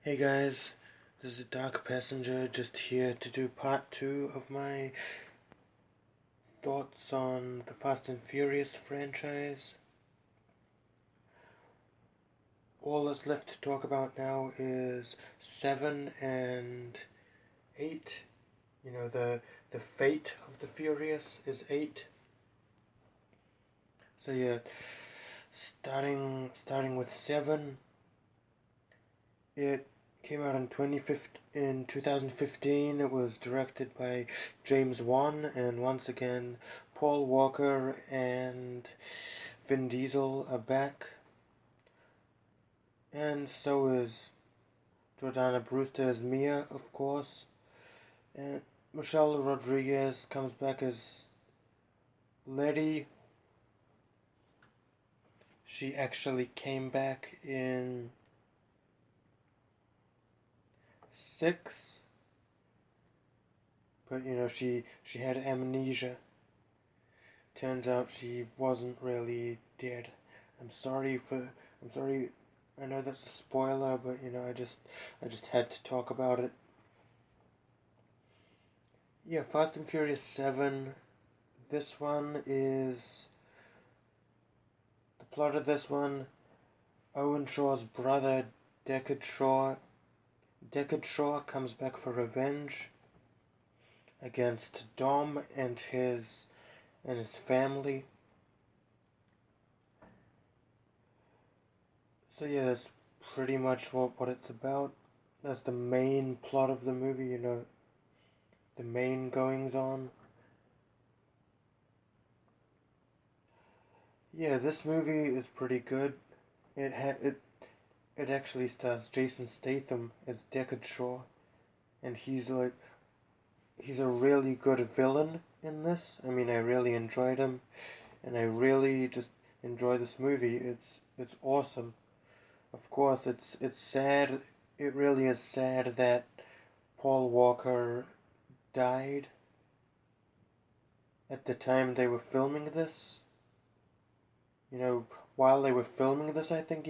Hey guys, this is the Dark Passenger, just here to do part 2 of my thoughts on the Fast and Furious franchise. All that's left to talk about now is 7 and 8. The fate of the Furious is 8. So yeah, starting with 7, it came out in 2015. It was directed by James Wan, and once again, Paul Walker and Vin Diesel are back. And so is Jordana Brewster as Mia, of course. And Michelle Rodriguez comes back as Letty. She actually came back in 6, but she had amnesia. Turns out she wasn't really dead. I'm sorry. I know that's a spoiler, but I just had to talk about it. Yeah, Fast and Furious 7. This one is the plot of this one. Owen Shaw's brother, Deckard Shaw comes back for revenge against Dom and his family. So yeah, that's pretty much what it's about. That's the main plot of the movie, the main goings on. Yeah, this movie is pretty good. It actually stars Jason Statham as Deckard Shaw, and he's a really good villain in this. I mean, I really enjoyed him, and I really just enjoy this movie. It's awesome. Of course, it's sad. It really is sad that Paul Walker died at the time they were filming this. While they were filming this, I think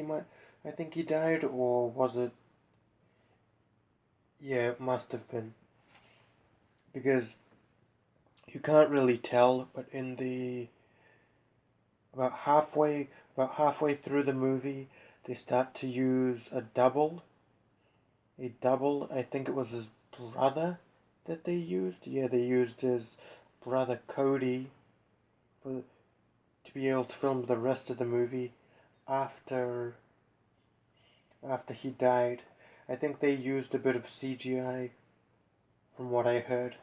he died, or was it? Yeah, it must have been, because you can't really tell, but in the about halfway through the movie, they start to use a double. I think it was his brother that they used. Yeah, they used his brother Cody for to be able to film the rest of the movie after he died. I think they used a bit of CGI from what I heard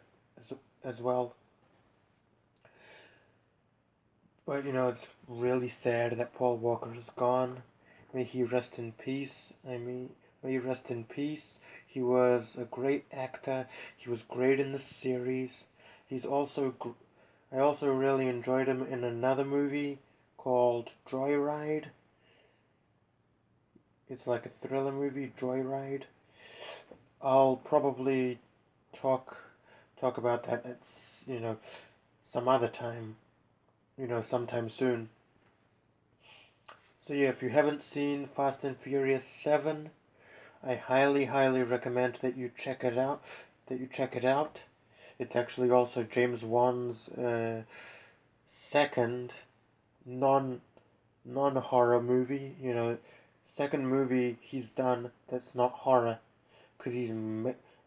as well. But it's really sad that Paul Walker is gone. May he rest in peace. May he rest in peace. He was a great actor. He was great in the series. I also really enjoyed him in another movie called Joyride. It's like a thriller movie, Joyride. I'll probably talk about that at some other time, sometime soon. So yeah, if you haven't seen Fast and Furious 7, I highly recommend that you check it out. It's actually also James Wan's second non horror movie. Second movie he's done that's not horror, because he's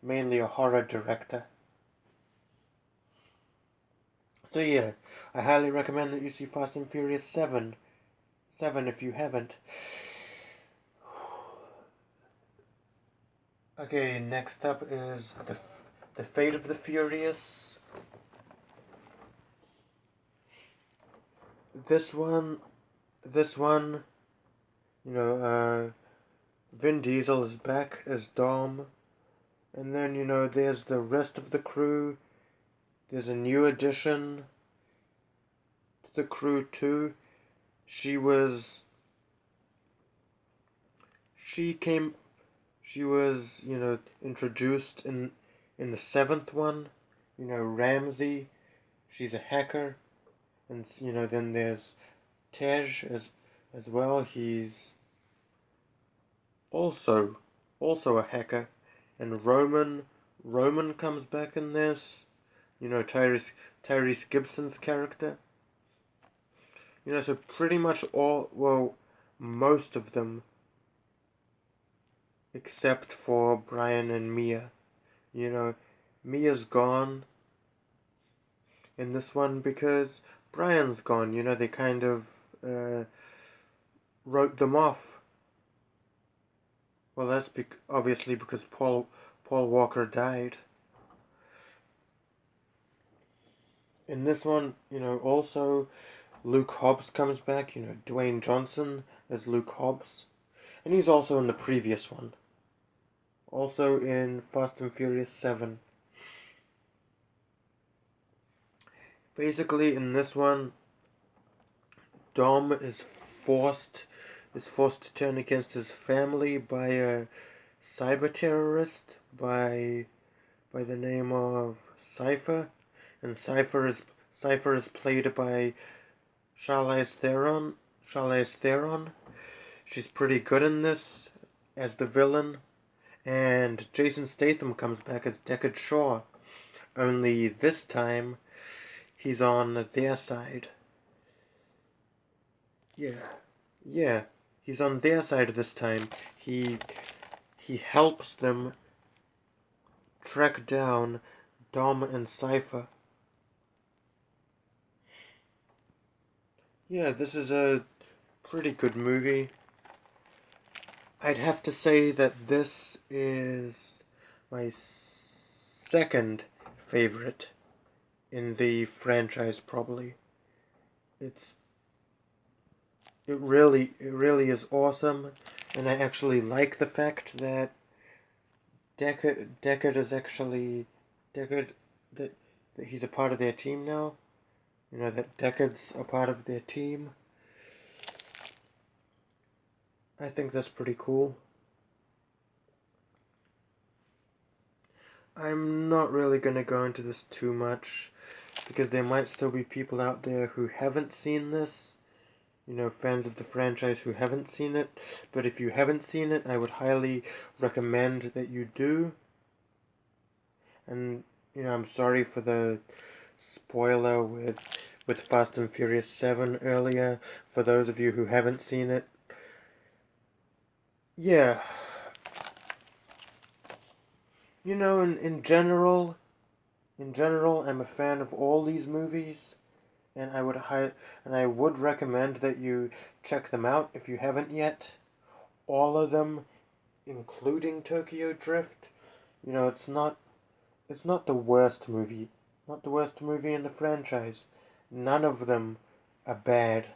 mainly a horror director. So yeah, I highly recommend that you see Fast and Furious 7. 7 if you haven't. Okay, next up is the Fate of the Furious. This one, you know, Vin Diesel is back as Dom, and then there's the rest of the crew. There's a new addition to the crew too. She was introduced in the 7th one. Ramsey. She's a hacker, and then there's Tej as well. He's also also a hacker. And Roman comes back in this. You know, Tyrese Gibson's character. You know, so pretty much all, well, most of them, except for Brian and Mia. You know, Mia's gone in this one because Brian's gone. You know, they kind of wrote them off. Well, that's obviously because Paul Walker died. In this one, you know, also Luke Hobbs comes back. You know, Dwayne Johnson as Luke Hobbs, and he's also in the previous one. Also in Fast and Furious 7. Basically, in this one, Dom is forced to turn against his family by a cyber terrorist by the name of Cypher, and Cypher is played by Charlize Theron. She's pretty good in this as the villain, and Jason Statham comes back as Deckard Shaw. Only this time, he's on their side. Yeah, he's on their side this time. He helps them track down Dom and Cypher. Yeah, this is a pretty good movie. I'd have to say that this is my second favorite in the franchise, probably. It's it really is awesome, and I actually like the fact that Deckard is actually Deckard that he's a part of their team now. You know, that Deckard's a part of their team. I think that's pretty cool. I'm not really going to go into this too much, because there might still be people out there who haven't seen this. You know, fans of the franchise who haven't seen it. But if you haven't seen it, I would highly recommend that you do. And, you know, I'm sorry for the spoiler with Fast and Furious 7 earlier, for those of you who haven't seen it. Yeah. You know, in general, I'm a fan of all these movies, and I would recommend that you check them out if you haven't yet. All of them, including Tokyo Drift. You know, it's not the worst movie. Not the worst movie in the franchise. None of them are bad,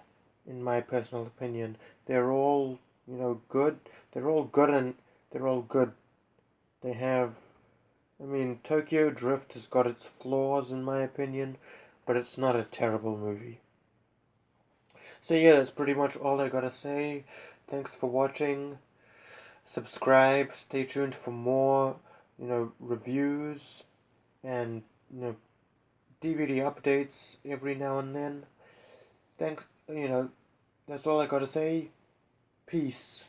in my personal opinion. They're all, you know, good. They're all good and they're all good. They have, I mean, Tokyo Drift has got its flaws, in my opinion, but it's not a terrible movie. So yeah, that's pretty much all I gotta say. Thanks for watching. Subscribe, stay tuned for more, you know, reviews and, you know, DVD updates every now and then. Thanks, you know, that's all I gotta say. Peace.